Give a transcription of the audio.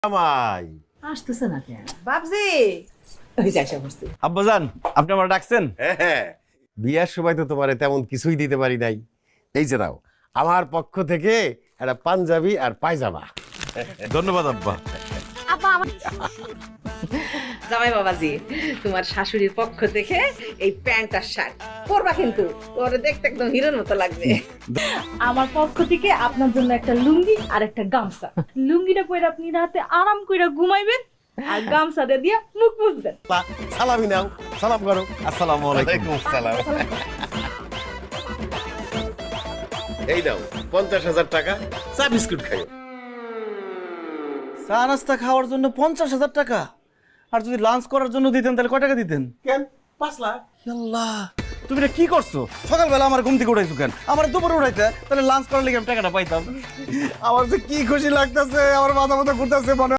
জামাই আসতেছে না কেন বাবজি? ওই যাইসা বসছি। আব্বাজান আপনি আমার ডাকছেন? হ্যাঁ, বিয়ার সময় তো তোমারে তেমন কিছুই দিতে পারি নাই। এই যে নাও আমার পক্ষ থেকে একটা পাঞ্জাবি আর পায়জামা। ধন্যবাদ আব্বা। আপা আমার জামাই বাবাজি, তোমার শাশুড়ির পক্ষ থেকে এই প্যান্ট আর শার্ট পরবা, কিন্তু তোরে দেখতে একদম হিরোর মতো লাগবে। আমার পক্ষ থেকে আপনার জন্য একটা লুঙ্গি আর একটা গামছা। লুঙ্গিটা পরে আপনি রাতে আরাম কইরা ঘুমাইবেন আর গামছাটা দিয়া মুখ মুছবেন। সালামি নাও, সালাম করো। আসসালামু আলাইকুম। সালাম। এই নাও 50,000 টাকা, চা বিস্কুট খাইও। চা নাস্তা খাওয়ার জন্য 50,000 টাকা, আর যদি লাঞ্চ করার জন্য দিতেন তাহলে কয় টাকা দিতেন? কেন 5 লাখ? আল্লাহ, তুমি এটা কি করছো? সকালবেলা আমার ঘুম থেকে উঠাইছো কেন? আমার দুপুরে উঠাইতে তাহলে লাঞ্চ করার লেগে আমি টাকাটা পাইতাম। আমার যে কি খুশি লাগতেছে, আমার মাথা ঘুরতেছে, মনে